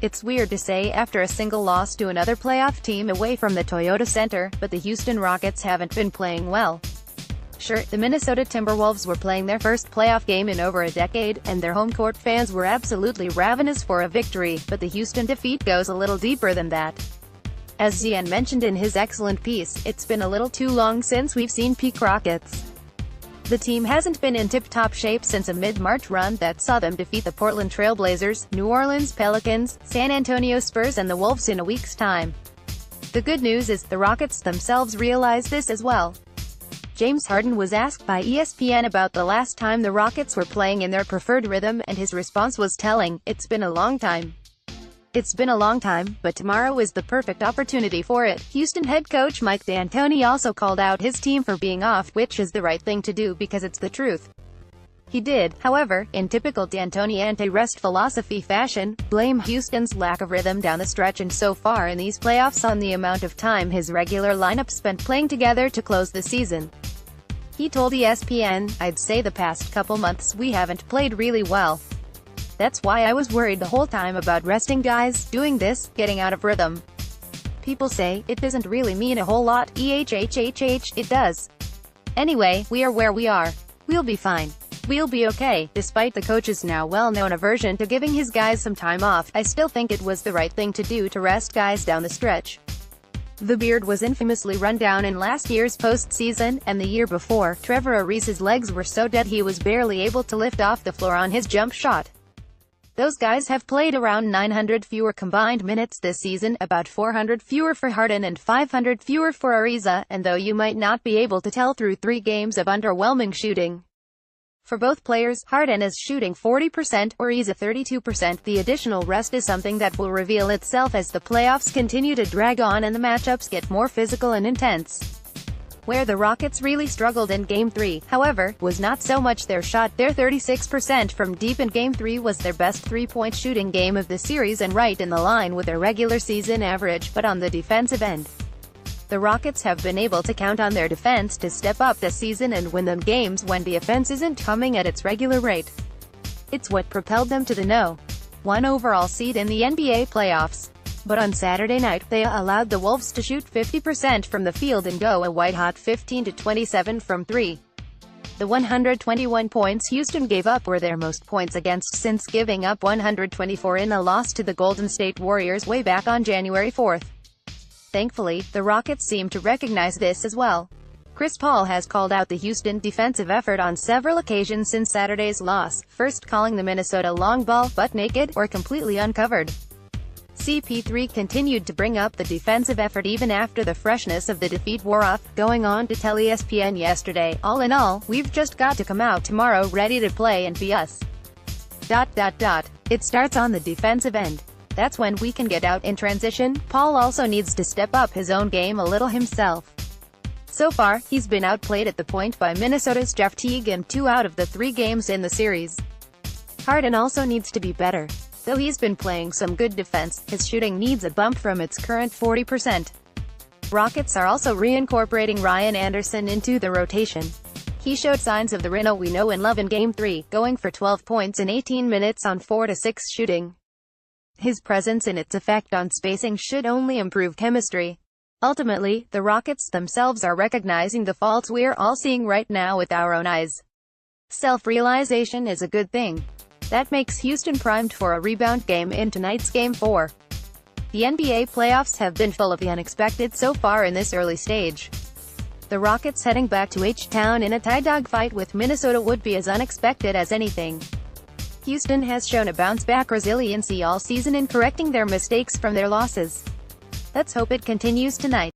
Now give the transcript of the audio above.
It's weird to say after a single loss to another playoff team away from the Toyota Center, but the Houston Rockets haven't been playing well. Sure, the Minnesota Timberwolves were playing their first playoff game in over a decade, and their home court fans were absolutely ravenous for a victory, but the Houston defeat goes a little deeper than that. As Xiane mentioned in his excellent piece, it's been a little too long since we've seen peak Rockets. The team hasn't been in tip-top shape since a mid-March run that saw them defeat the Portland Trail Blazers, New Orleans Pelicans, San Antonio Spurs and the Wolves in a week's time. The good news is, the Rockets themselves realize this as well. James Harden was asked by ESPN about the last time the Rockets were playing in their preferred rhythm, and his response was telling: "It's been a long time. It's been a long time, but tomorrow is the perfect opportunity for it." Houston head coach Mike D'Antoni also called out his team for being off, which is the right thing to do because it's the truth. He did, however, in typical D'Antoni anti-rest philosophy fashion, blame Houston's lack of rhythm down the stretch and so far in these playoffs on the amount of time his regular lineup spent playing together to close the season. He told ESPN, "I'd say the past couple months we haven't played really well. That's why I was worried the whole time about resting guys, doing this, getting out of rhythm. People say, it doesn't really mean a whole lot, it does. Anyway, we are where we are. We'll be fine. We'll be okay." Despite the coach's now well-known aversion to giving his guys some time off, I still think it was the right thing to do to rest guys down the stretch. The Beard was infamously run down in last year's postseason, and the year before, Trevor Ariza's legs were so dead he was barely able to lift off the floor on his jump shot. Those guys have played around 900 fewer combined minutes this season, about 400 fewer for Harden and 500 fewer for Ariza, and though you might not be able to tell through 3 games of underwhelming shooting for both players, Harden is shooting 40%, Ariza 32%. The additional rest is something that will reveal itself as the playoffs continue to drag on and the matchups get more physical and intense. Where the Rockets really struggled in Game 3, however, was not so much their shot. Their 36% from deep in Game 3 was their best three-point shooting game of the series and right in the line with their regular season average, but on the defensive end, the Rockets have been able to count on their defense to step up this season and win them games when the offense isn't coming at its regular rate. It's what propelled them to the No. 1 overall seed in the NBA playoffs. But on Saturday night, they allowed the Wolves to shoot 50% from the field and go a white-hot 15-27 from 3. The 121 points Houston gave up were their most points against since giving up 124 in a loss to the Golden State Warriors way back on January 4. Thankfully, the Rockets seem to recognize this as well. Chris Paul has called out the Houston defensive effort on several occasions since Saturday's loss, first calling the Minnesota long ball butt naked or completely uncovered. CP3 continued to bring up the defensive effort even after the freshness of the defeat wore off, going on to tell ESPN yesterday, "All in all, we've just got to come out tomorrow ready to play and be us. It starts on the defensive end. That's when we can get out in transition." Paul also needs to step up his own game a little himself. So far, he's been outplayed at the point by Minnesota's Jeff Teague in 2 out of the 3 games in the series. Harden also needs to be better. Though he's been playing some good defense, his shooting needs a bump from its current 40%. Rockets are also reincorporating Ryan Anderson into the rotation. He showed signs of the Reno we know and love in Game 3, going for 12 points in 18 minutes on 4-6 shooting. His presence and its effect on spacing should only improve chemistry. Ultimately, the Rockets themselves are recognizing the faults we're all seeing right now with our own eyes. Self-realization is a good thing. That makes Houston primed for a rebound game in tonight's Game 4. The NBA playoffs have been full of the unexpected so far in this early stage. The Rockets heading back to H-Town in a tie dogfight with Minnesota would be as unexpected as anything. Houston has shown a bounce-back resiliency all season in correcting their mistakes from their losses. Let's hope it continues tonight.